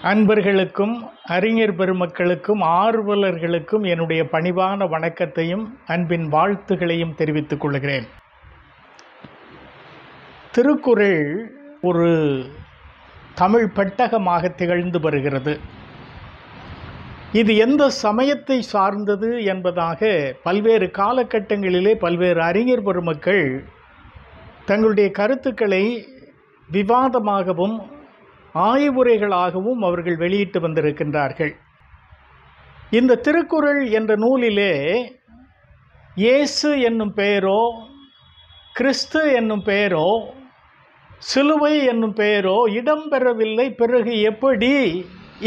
அன்பர்களுக்கும் அறிஞர் பெருமக்களுக்கும் ஆர்வலர்களுக்கும் என்னுடைய பணிவான வணக்கத்தையும் அன்பின் வாழ்த்துகளையும் தெரிவித்துக் கொள்கிறேன். திருக்குறள் ஒரு தமிழ் பெட்டகமாக திகழ்ந்து வருகிறது. இது எந்த சமயத்தை சார்ந்தது என்பதாக பல்வேறு காலகட்டங்களிலே பல்வேறு அறிஞர் பெருமக்கள் தங்களுடைய கருத்துக்களை விவாதமாகவும் ஆய்வுரைகளாகவும் அவர்கள் வெளியிட்டு வந்திருக்கின்றார்கள். இந்த திருக்குறள் என்ற நூலிலே இயேசு என்னும் பெயரோ, கிறிஸ்து என்னும் பெயரோ, சிலுவை என்னும் பெயரோ இடம்பெறவில்லை. பிறகு எப்படி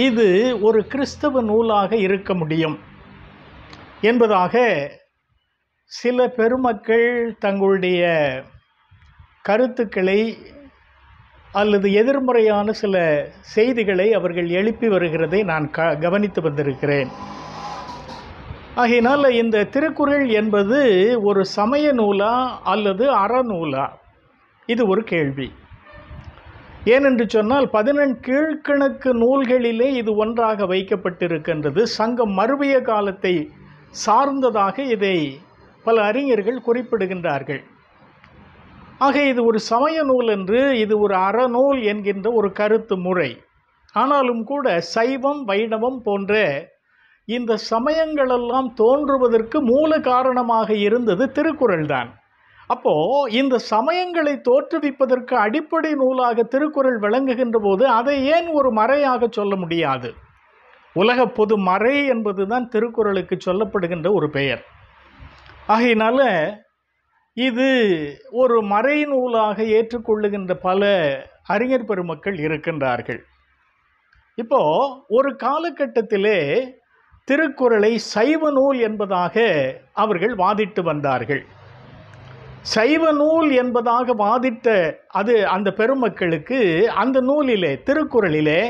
இது ஒரு கிறிஸ்தவ நூலாக இருக்க முடியும் என்பதாக சில பெருமக்கள் தங்களுடைய கருத்துக்களை அல்லது எதிர்மறையான சில செய்திகளை அவர்கள் எழுப்பி வருகிறதை நான் கவனித்து வந்திருக்கிறேன். ஆகையினால் இந்த திருக்குறள் என்பது ஒரு சமய நூலா அல்லது அறநூலா? இது ஒரு கேள்வி. ஏனென்று சொன்னால் 18 கீழ்க்கணக்கு நூல்களிலே இது ஒன்றாக வைக்கப்பட்டிருக்கின்றது. சங்கம் மறுவிய காலத்தை சார்ந்ததாக இதை பல அறிஞர்கள் குறிப்பிடுகின்றார்கள். ஆக இது ஒரு சமய நூல் என்று, இது ஒரு அறநூல் என்கின்ற ஒரு கருத்து முறை. ஆனாலும் கூட சைவம் வைணவம் போன்ற இந்த சமயங்களெல்லாம் தோன்றுவதற்கு மூல காரணமாக இருந்தது திருக்குறள் தான். அப்போது இந்த சமயங்களை தோற்றுவிப்பதற்கு அடிப்படை நூலாக திருக்குறள் விளங்குகின்ற போது அதை ஏன் ஒரு மறையாக சொல்ல முடியாது? உலக பொது மறை என்பது தான் திருக்குறளுக்கு சொல்லப்படுகின்ற ஒரு பெயர். ஆகையினால இது ஒரு மறை நூலாக ஏற்றுக்கொள்ளுகின்ற பல அறிஞர் பெருமக்கள் இருக்கின்றார்கள். இப்போ ஒரு காலகட்டத்திலே திருக்குறளை சைவ நூல் என்பதாக அவர்கள் வாதிட்டு வந்தார்கள். சைவ நூல் என்பதாக வாதிட்ட அந்த பெருமக்களுக்கு அந்த நூலிலே, திருக்குறளிலே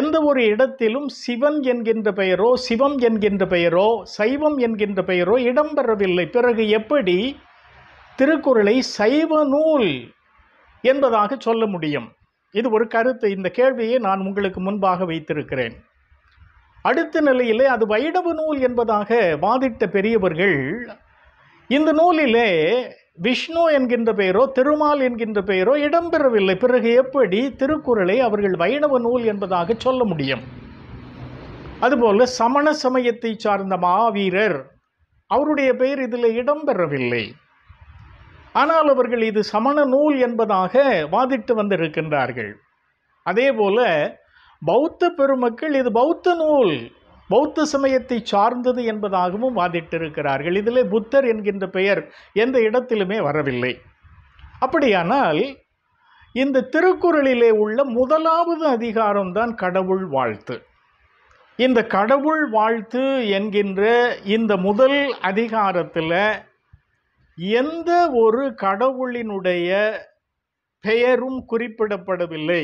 எந்த ஒரு இடத்திலும் சிவன் என்கின்ற பெயரோ, சிவம் என்கின்ற பெயரோ, சைவம் என்கின்ற பெயரோ இடம்பெறவில்லை. பிறகு எப்படி திருக்குறளை சைவ நூல் என்பதாக சொல்ல முடியும்? இது ஒரு கருத்து. இந்த கேள்வியை நான் உங்களுக்கு முன்பாக வைத்திருக்கிறேன். அடுத்த நிலையிலே அது வைணவ நூல் என்பதாக வாதிட்ட பெரியவர்கள், இந்த நூலிலே விஷ்ணு என்கின்ற பெயரோ, திருமால் என்கின்ற பெயரோ இடம்பெறவில்லை. பிறகு எப்படி திருக்குறளை அவர்கள் வைணவ நூல் என்பதாக சொல்ல முடியும்? அதுபோல சமண சமயத்தை சார்ந்த மாவீரர், அவருடைய பெயர் இதில் இடம்பெறவில்லை. ஆனால் அவர்கள் இது சமண நூல் என்பதாக வாதிட்டு வந்திருக்கின்றார்கள். அதே போல பௌத்த பெருமக்கள் இது பௌத்த நூல், பௌத்த சமயத்தை சார்ந்தது என்பதாகவும் வாதிட்டிருக்கிறார்கள். இதில் புத்தர் என்கின்ற பெயர் எந்த இடத்திலுமே வரவில்லை. அப்படியானால் இந்த திருக்குறளிலே உள்ள முதலாவது அதிகாரம்தான் கடவுள் வாழ்த்து. இந்த கடவுள் வாழ்த்து என்கின்ற இந்த முதல் அதிகாரத்தில் எந்த ஒரு கடவுளினுடைய பெயரும் குறிப்பிடப்படவில்லை.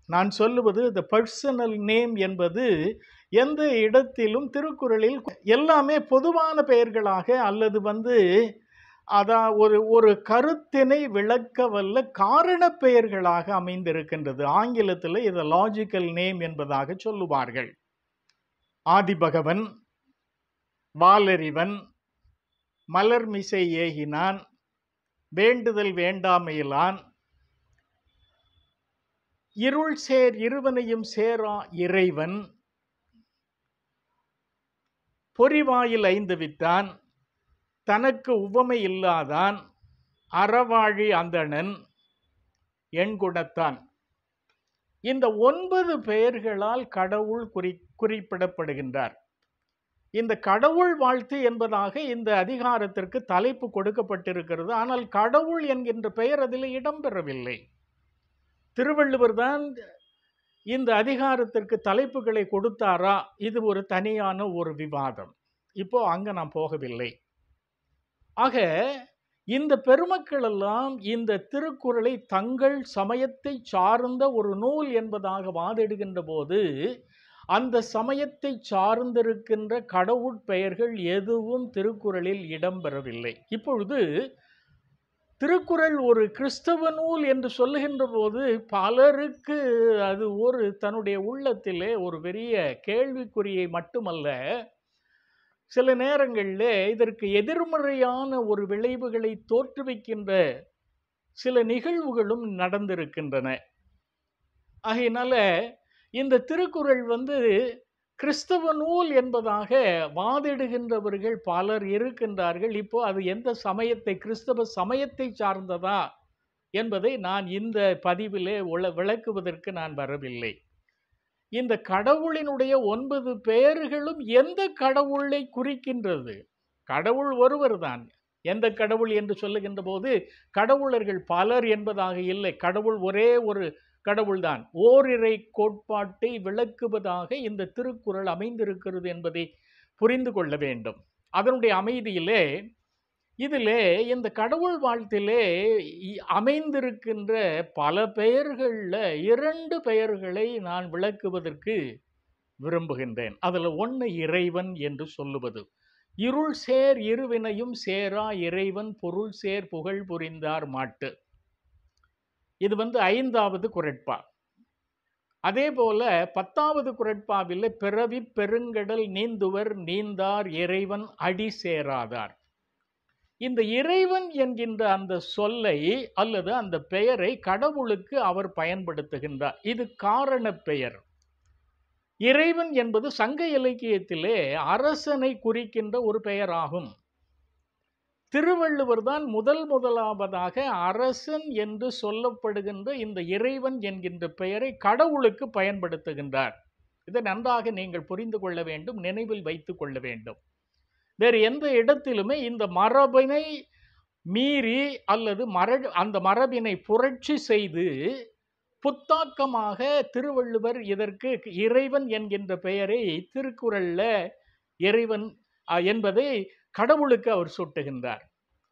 நான் சொல்லுவது த பர்சனல் நேம் என்பது எந்த இடத்திலும் திருக்குறளில் எல்லாமே பொதுவான பெயர்களாக அல்லது ஒரு கருத்தினை விளக்க வல்ல காரண பெயர்களாக அமைந்திருக்கின்றது. ஆங்கிலத்தில் இதை லாஜிக்கல் நேம் என்பதாக சொல்லுவார்கள். ஆதிபகவன், வாலறிவன், மலர்மிசை ஏகினான், வேண்டுதல் வேண்டாமையிலான், இருள் சேர் இருவனையும் சேரா இறைவன், பொறிவாயில் ஐந்து வித்தான், தனக்கு உவமை இல்லாதான், அறவாழி அந்தணன், எண்குணத்தான். இந்த 9 பெயர்களால் கடவுள் குறிப்பிடப்படுகின்றார். இந்த கடவுள் வாழ்த்து என்பதாக இந்த அதிகாரத்திற்கு தலைப்பு கொடுக்கப்பட்டிருக்கிறது. ஆனால் கடவுள் என்கின்ற பெயர் அதில் இடம்பெறவில்லை. திருவள்ளுவர் தான் இந்த அதிகாரத்திற்கு தலைப்புகளை கொடுத்தாரா? இது ஒரு தனியான ஒரு விவாதம். இப்போ அங்கே நான் போகவில்லை. ஆக இந்த பெருமக்கள் எல்லாம் இந்த திருக்குறளை தங்கள் சமயத்தை சார்ந்த ஒரு நூல் என்பதாக வாதிடுகின்ற போது அந்த சமயத்தை சார்ந்திருக்கின்ற கடவுட் பெயர்கள் எதுவும் திருக்குறளில் இடம்பெறவில்லை. இப்பொழுது திருக்குறள் ஒரு கிறிஸ்தவ நூல் என்று சொல்லுகின்ற போது பலருக்கு அது ஒரு தன்னுடைய உள்ளத்திலே ஒரு பெரிய கேள்விக்குறியை மட்டுமல்ல, சில நேரங்களிலே இதற்கு எதிர்மறையான ஒரு விளைவுகளை தோற்றுவிக்கின்ற சில நிகழ்வுகளும் நடந்திருக்கின்றன. ஆகையினால இந்த திருக்குறள் கிறிஸ்தவ நூல் என்பதாக வாதிடுகின்றவர்கள் பலர் இருக்கின்றார்கள். இப்போ அது எந்த சமயத்தை, கிறிஸ்தவ சமயத்தை சார்ந்ததா என்பதை நான் இந்த பதிவிலே விளக்குவதற்கு நான் வரவில்லை. இந்த கடவுளினுடைய 9 பெயர்களும் எந்த கடவுளை குறிக்கின்றது? கடவுள் ஒருவர் தான். எந்த கடவுள் என்று சொல்லுகின்ற போது கடவுளர்கள் பலர் என்பதாக இல்லை. கடவுள் ஒரே ஒரு கடவுள்தான். ஓரிரை கோட்பாட்டை விளக்குவதாக இந்த திருக்குறள் அமைந்திருக்கிறது என்பதை புரிந்து கொள்ள வேண்டும். அதனுடைய அமைதியிலே இதிலே இந்த கடவுள் வாழ்த்திலே அமைந்திருக்கின்ற பல பெயர்கள்ல 2 பெயர்களை நான் விளக்குவதற்கு விரும்புகின்றேன். அதுல ஒன்று இறைவன் என்று சொல்லுவது. இருள் சேர் இருவினையும் சேரா இறைவன் பொருள் சேர் புகழ் புரிந்தார் மாட்டு. இது 5வது குறட்பா. அதே போல 10வது குறட்பாவில் பிறவி பெருங்கடல் நீந்துவர் நீந்தார் இறைவன் அடி சேராதார். இந்த இறைவன் என்கின்ற அந்த சொல்லை அல்லது அந்த பெயரை கடவுளுக்கு அவர் பயன்படுத்துகின்றார். இது காரண பெயர். இறைவன் என்பது சங்க இலக்கியத்திலே அரசனை குறிக்கின்ற ஒரு பெயராகும். திருவள்ளுவர் தான் முதலாவதாக அரசன் என்று சொல்லப்படுகின்ற இந்த இறைவன் என்கின்ற பெயரை கடவுளுக்கு பயன்படுத்துகின்றார். இதை நன்றாக நீங்கள் புரிந்து கொள்ள வேண்டும், நினைவில் வைத்துக் கொள்ள வேண்டும். வேறு எந்த இடத்திலுமே இந்த மரபினை மீறி அல்லது அந்த மரபினை புரட்சி செய்து புத்தாக்கமாக திருவள்ளுவர் இதற்கு இறைவன் என்கின்ற பெயரை திருக்குறள்ல இறைவன் என்பதை கடவுளுக்கு அவர் சூட்டுகின்றார்.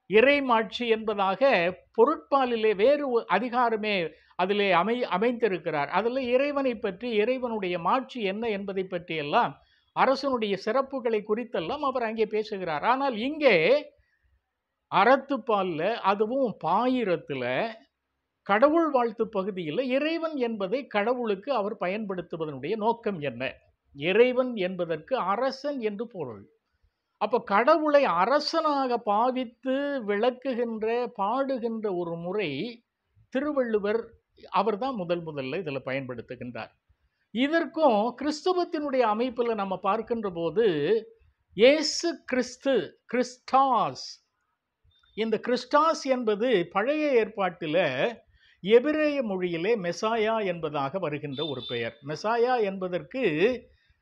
இறைமாட்சி என்பதாக பொருட்பாலிலே வேறு அதிகாரமே அதிலே அமைந்திருக்கிறார். அதில் இறைவனை பற்றி, இறைவனுடைய மாட்சி என்ன என்பதை பற்றியெல்லாம், அரசனுடைய சிறப்புகளை குறித்தெல்லாம் அவர் அங்கே பேசுகிறார். ஆனால் இங்கே அறத்துப்பால்ல, அதுவும் பாயிரத்தில் கடவுள் வாழ்த்து பகுதியில் இறைவன் என்பதை கடவுளுக்கு அவர் பயன்படுத்துவதனுடைய நோக்கம் என்ன? இறைவன் என்பதற்கு அரசன் என்று பொருள். அப்போ கடவுளை அரசனாக பாவித்து விளக்குகின்ற பாடுகின்ற ஒரு முறை திருவள்ளுவர் அவர்தான் முதல்ல இதில் பயன்படுத்துகின்றார். இதற்கும் கிறிஸ்தவத்தினுடைய அமைப்பில் நம்ம பார்க்கின்ற போது இயேசு கிறிஸ்து, கிறிஸ்டாஸ், இந்த கிறிஸ்டாஸ் என்பது பழைய ஏற்பாட்டில் எபிரேய மொழியிலே மெசாயா என்பதாக வருகின்ற ஒரு பெயர். மெசாயா என்பதற்கு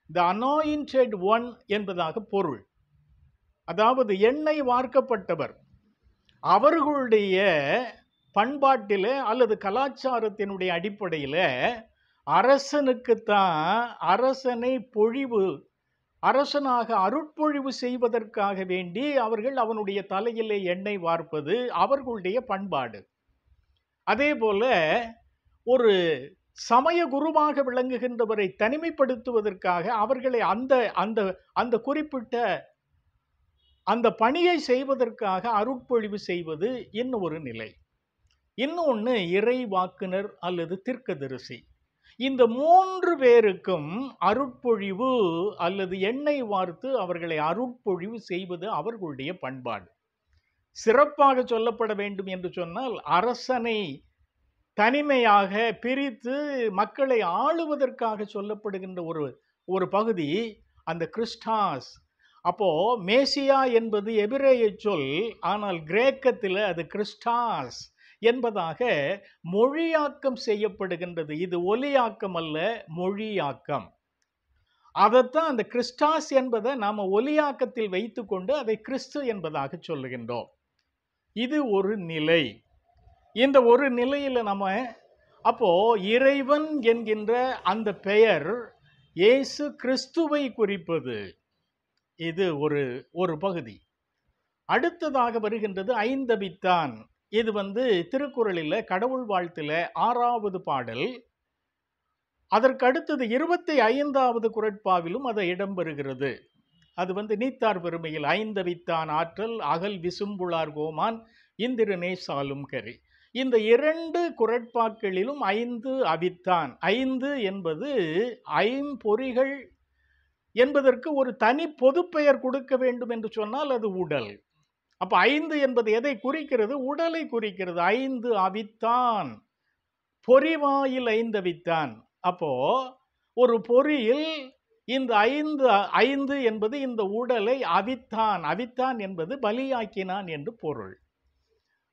த அனாயிண்டட் ஒன் என்பதாக பொருள். அதாவது எண்ணெய் வார்க்கப்பட்டவர். அவர்களுடைய பண்பாட்டில் அல்லது கலாச்சாரத்தினுடைய அடிப்படையில் அரசனுக்குத்தான் அரசனை அரசனாக அருட்பொழிவு செய்வதற்காக வேண்டி அவர்கள் அவனுடைய தலையிலே எண்ணெய் வார்ப்பது அவர்களுடைய பண்பாடு. அதே போல ஒரு சமய குருவாக விளங்குகின்றவரை தனிமைப்படுத்துவதற்காக அவர்களை அந்த குறிப்பிட்ட அந்த பணியை செய்வதற்காக அருட்பொழிவு செய்வது இன்னொரு நிலை. இன்னொன்று இறைவாக்குனர் அல்லது தீர்க்கதரிசி. இந்த 3 பேருக்கும் அருட்பொழிவு அல்லது எண்ணெய் வார்த்து அவர்களை அருட்பொழிவு செய்வது அவர்களுடைய பண்பாடு. சிறப்பாக சொல்லப்பட வேண்டும் என்று சொன்னால் அரசனை தனிமையாக பிரித்து மக்களை ஆளுவதற்காக சொல்லப்படுகின்ற ஒரு பகுதி அந்த கிறிஸ்டாஸ். அப்போ மேசியா என்பது எபிரேய சொல், ஆனால் கிரேக்கத்தில் அது கிறிஸ்டாஸ் என்பதாக மொழியாக்கம் செய்யப்படுகின்றது. இது ஒலியாக்கம் அல்ல, மொழியாக்கம். அதைத்தான் அந்த கிறிஸ்டாஸ் என்பதை நாம் ஒலியாக்கத்தில் வைத்துக்கொண்டு அதை கிறிஸ்து என்பதாக சொல்லுகின்றோம். இது ஒரு நிலை. இந்த ஒரு நிலையில் நம்ம அப்போ இறைவன் என்கின்ற அந்த பெயர் இயேசு கிறிஸ்துவை குறிப்பது. இது ஒரு பகுதி. அடுத்ததாக வருகின்றது ஐந்தபித்தான். இது திருக்குறளில் கடவுள் வாழ்த்தில் 6வது பாடல். அதற்கு அடுத்தது 25வது குறட்பாவிலும் அது இடம்பெறுகிறது. அது நீத்தார் பெருமையில் ஐந்தவித்தான் ஆற்றல் அகல் விசும்புளார் கோமான் இந்திரனே சாலும் கரி. இந்த 2 குறட்பாக்களிலும் 5 அவித்தான். 5 என்பது ஐம்பொறிகள் என்பதற்கு ஒரு தனி பொதுப்பெயர் கொடுக்க வேண்டும் என்று சொன்னால் அது உடல். அப்ப 5 என்பது எதை குறிக்கிறது? உடலை குறிக்கிறது. 5 அவித்தான், பொறிவாயில் 5 அவித்தான். அப்போ ஒரு பொறியில் இந்த 5 என்பது இந்த உடலை அவித்தான். அவித்தான் என்பது பலியாக்கினான் என்று பொருள்.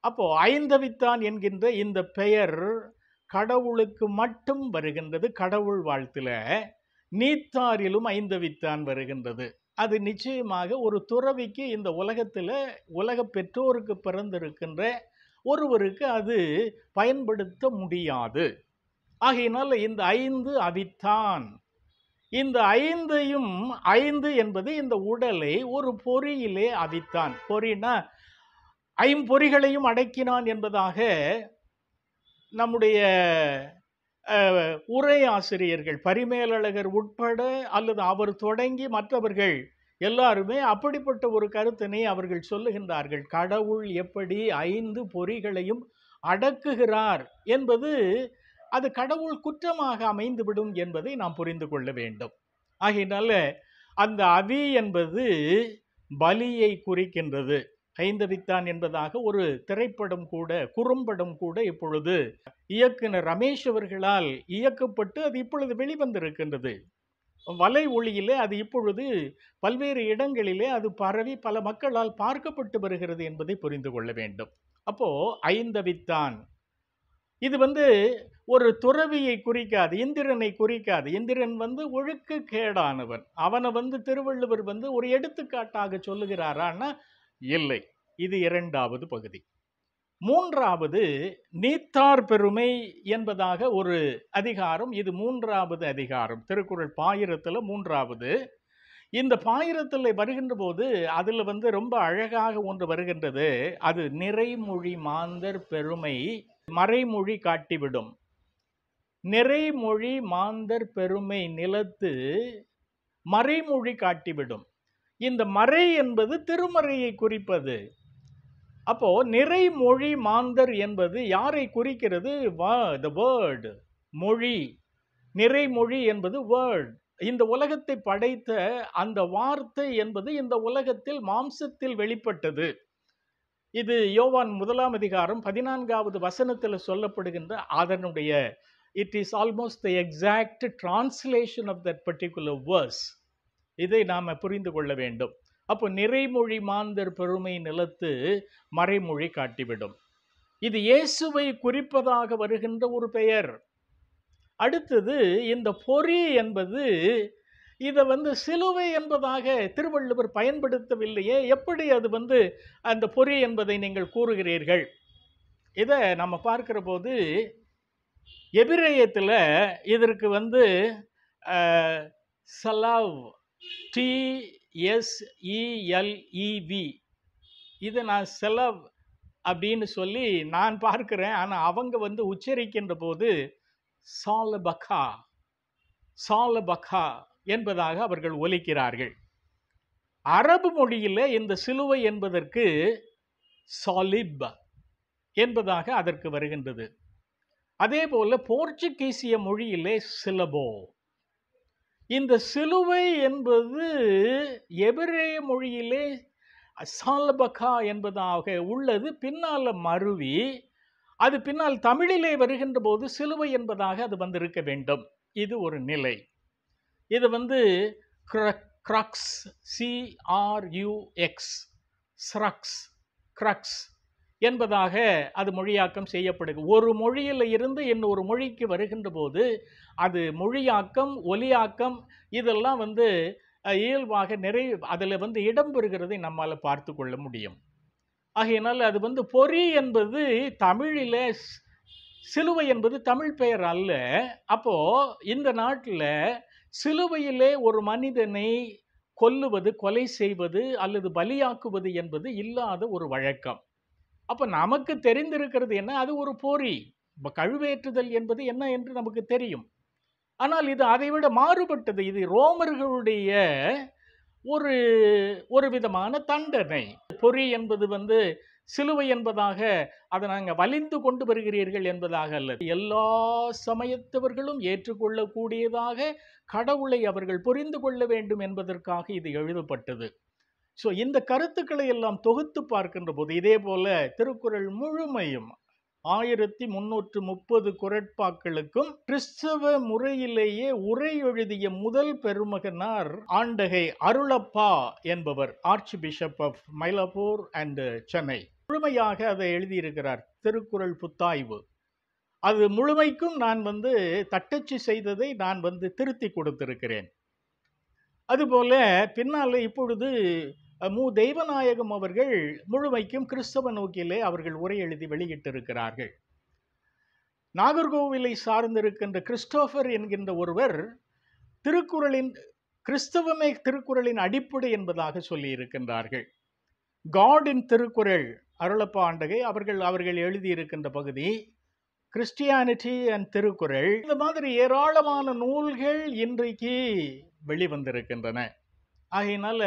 அப்போ 5 அவித்தான் என்கின்ற இந்த பெயர் கடவுளுக்கு மட்டும் வருகின்றது. கடவுள் வாழ்த்துல நீத்தாரிலும் 5 அவித்தான் வருகின்றது. அது நிச்சயமாக ஒரு துறவிக்கு இந்த உலகத்துல உலக பெற்றோருக்கு பிறந்திருக்கின்ற ஒருவருக்கு அது பயன்படுத்த முடியாது. ஆகையினால் இந்த 5 அவித்தான். இந்த 5 என்பது இந்த உடலை ஒரு பொறியிலே அவித்தான். பொறினா ஐம்பொறிகளையும் அடக்கினான் என்பதாக நம்முடைய உரை ஆசிரியர்கள் பரிமேலழகர் உட்பட அல்லது அவர் தொடங்கி மற்றவர்கள் எல்லாருமே அப்படிப்பட்ட ஒரு கருத்தினை அவர்கள் சொல்லுகின்றார்கள். கடவுள் எப்படி 5 பொறிகளையும் அடக்குகிறார் என்பது அது கடவுள் குற்றமாக அமைந்துவிடும் என்பதை நாம் புரிந்து கொள்ள வேண்டும். ஆகையினால அந்த அவி என்பது பலியை குறிக்கின்றது. 5 அவித்தான் என்பதாக ஒரு திரைப்படம் கூட, குறும்படம் கூட இப்பொழுது இயக்குனர் ரமேஷ் அவர்களால் இயக்கப்பட்டு அது இப்பொழுது வெளிவந்திருக்கின்றது. வலை ஒளியிலே அது இப்பொழுது பல்வேறு இடங்களிலே அது பரவி பல மக்களால் பார்க்கப்பட்டு வருகிறது என்பதை புரிந்து கொள்ள வேண்டும். அப்போ 5 அவித்தான் இது ஒரு துறவியை குறிக்காது, இந்திரனை குறிக்காது. இந்திரன் ஒழுக்க கேடானவன். அவனை திருவள்ளுவர் ஒரு எடுத்துக்காட்டாக சொல்லுகிறாரான்னா இல்லை. இது 2வது பகுதி. 3வது நீத்தார் பெருமை என்பதாக ஒரு அதிகாரம். இது 3வது அதிகாரம். திருக்குறள் பாயிரத்தில் 3வது. இந்த பாயிரத்தில் வருகின்ற போது அதில் ரொம்ப அழகாக ஒன்று வருகின்றது. அது நிறைமொழி மாந்தர் பெருமை மறைமொழி காட்டிவிடும். நிறைமொழி மாந்தர் பெருமை நிலத்து மறைமொழி காட்டிவிடும். இந்த மறை என்பது திருமறையை குறிப்பது. அப்போ நிறைமொழி மாந்தர் என்பது யாரை குறிக்கிறது? the word, மொழி. நிறைமொழி என்பது வேர்ட். இந்த உலகத்தை படைத்த அந்த வார்த்தை என்பது இந்த உலகத்தில் மாம்சத்தில் வெளிப்பட்டது. இது யோவான் 1ஆம் அதிகாரம் 14வது வசனத்தில் சொல்லப்படுகின்ற அதனுடைய it is almost the exact translation of that particular verse. இதை நாம் புரிந்து கொள்ள வேண்டும். அப்போ நிறைமொழி மாந்தர் பெருமை நிலத்து மறைமொழி காட்டிவிடும். இது இயேசுவை குறிப்பதாக வருகின்ற ஒரு பெயர். அடுத்தது இந்த பொறி என்பது இதை சிலுவை என்பதாக திருவள்ளுவர் பயன்படுத்தவில்லையே. எப்படி அது அந்த பொறி என்பதை நீங்கள் கூறுகிறீர்கள்? இதை நம்ம பார்க்கிற போது எபிரேயத்தில் இதற்கு சலாவ், TSELEV, இதை நான் செலவ் அப்படின்னு சொல்லி நான் பார்க்கிறேன். ஆனால் அவங்க உச்சரிக்கின்ற போது சாலபகா சாலபகா என்பதாக அவர்கள் ஒலிக்கிறார்கள். அரபு மொழியில் இந்த சிலுவை என்பதற்கு சாலிப் என்பதாக அதற்கு வருகின்றது. அதே போல போர்ச்சுகீசிய மொழியிலே சிலபோ. இந்த சிலுவை என்பது எபிரேய மொழியிலே சாலபகா என்பதாக உள்ளது. பின்னால் மருவி அது பின்னால் தமிழிலே வருகின்ற போது சிலுவை என்பதாக அது இருக்க வேண்டும். இது ஒரு நிலை. இது கிரக்ஸ், CRUX, ஸ்ரக்ஸ், கிரக்ஸ் என்பதாக அது மொழியாக்கம் செய்யப்படுது. ஒரு மொழியில் இருந்து இன்னொரு மொழிக்கு வருகின்ற போது அது மொழியாக்கம், ஒலியாக்கம் இதெல்லாம் இயல்பாக அதில் இடம்பெறுகிறதை நம்மால் பார்த்து கொள்ள முடியும். ஆகையினால் அது பொறி என்பது தமிழில், சிலுவை என்பது தமிழ் பெயர் அல்ல. அப்போ இந்த நாட்டில் சிலுவையிலே ஒரு மனிதனை கொல்லுவது, கொலை செய்வது அல்லது பலியாக்குவது என்பது இல்லாத ஒரு வழக்கம். அப்போ நமக்கு தெரிந்திருக்கிறது என்ன? அது ஒரு பொறி. கழுவேற்றுதல் என்பது என்ன என்று நமக்கு தெரியும். ஆனால் இது அதைவிட மாறுபட்டது. இது ரோமர்களுடைய ஒரு விதமான தண்டனை. பொறி என்பது சிலுவை என்பதாக அதை நாங்கள் வலிந்து கொண்டு வருகிறீர்கள் என்பதாக அல்ல. எல்லா சமயத்தவர்களும் ஏற்றுக்கொள்ளக்கூடியதாக கடவுளை அவர்கள் புரிந்து கொள்ள வேண்டும் என்பதற்காக இது எழுதப்பட்டது. ஸோ இந்த கருத்துக்களை எல்லாம் தொகுத்து பார்க்கின்ற போது இதே போல திருக்குறள் முழுமையும் 1330 குறட்பாக்களுக்கும் கிறிஸ்தவ முறையிலேயே உரை எழுதிய முதல் பெருமகனார் ஆண்டகை அருளப்பா என்பவர், archbishop of Mylapore and Chennai. முழுமையாக அதை எழுதியிருக்கிறார், திருக்குறள் புத்தாய்வு. அது முழுமைக்கும் நான் தட்டச்சு செய்ததை நான் திருத்தி கொடுத்திருக்கிறேன். அதுபோல பின்னால இப்பொழுது மு தெய்வநாயகம் அவர்கள் முழுமைக்கும் கிறிஸ்தவ நோக்கிலே அவர்கள் உரை எழுதி வெளியிட்டிருக்கிறார்கள். நாகர்கோவிலை சார்ந்திருக்கின்ற கிறிஸ்டோபர் என்கின்ற ஒருவர் திருக்குறளின் கிறிஸ்தவமே திருக்குறளின் அடிப்படை என்பதாக சொல்லி இருக்கின்றார்கள். காடின் திருக்குறள் அருளப்பா ஆண்டகை அவர்கள் எழுதியிருக்கின்ற பகுதி கிறிஸ்டியானிட்டி அண்ட் திருக்குறள். இந்த மாதிரி ஏராளமான நூல்கள் இன்றைக்கு வெளிவந்திருக்கின்றன. ஆகையினால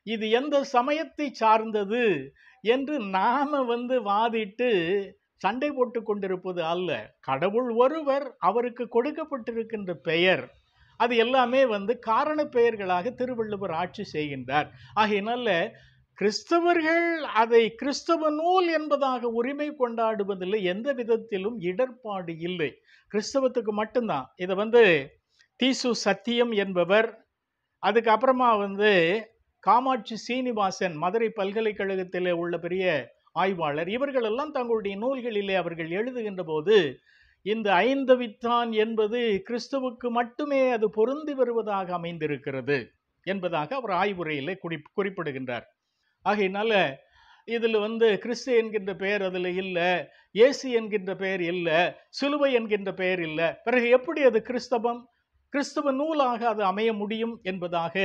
இது எந்த சமயத்தை சார்ந்தது என்று நாம வாதிட்டு சண்டை போட்டு கொண்டிருப்பது அல்ல. கடவுள் ஒருவர், அவருக்கு கொடுக்கப்பட்டிருக்கின்ற பெயர், அது எல்லாமே காரண பெயர்களாக திருவள்ளுவர் ஆட்சி செய்கின்றார். ஆகையினால கிறிஸ்தவர்கள் அதை கிறிஸ்தவ நூல் என்பதாக உரிமை கொண்டாடுவதில் எந்த விதத்திலும் இடர்பாடு இல்லை. கிறிஸ்தவத்துக்கு மட்டும்தான். இதை தீசு சத்தியம் என்பவர், அதுக்கப்புறமா காமாட்சி சீனிவாசன் மதுரை பல்கலைக்கழகத்தில் உள்ள பெரிய ஆய்வாளர், இவர்களெல்லாம் தங்களுடைய நூல்களிலே அவர்கள் எழுதுகின்ற போது இந்த ஐந்தவித்தான் என்பது கிறிஸ்துவுக்கு மட்டுமே அது பொருந்தி வருவதாக அமைந்திருக்கிறது என்பதாக அவர் ஆய்வுரையிலே குறிப்பிடுகின்றார். ஆகையினால இதில் கிறிஸ்து என்கின்ற பெயர் அதில் இல்லை, இயேசு என்கின்ற பெயர் இல்லை, சிலுவை என்கின்ற பெயர் இல்லை, பிறகு எப்படி அது கிறிஸ்தவ நூலாக அது அமைய முடியும் என்பதாக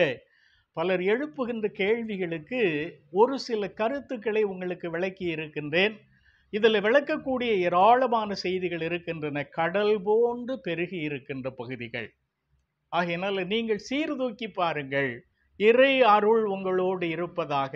பலர் எழுப்புகின்ற கேள்விகளுக்கு ஒரு சில கருத்துக்களை உங்களுக்கு விளக்கி இருக்கின்றேன். இதில் விளக்கக்கூடிய ஏராளமான செய்திகள் இருக்கின்றன, கடல் போன்று பெருகி இருக்கின்ற பகுதிகள். ஆகையினால் நீங்கள் சீர்தூக்கி பாருங்கள். இறை அருள் உங்களோடு இருப்பதாக.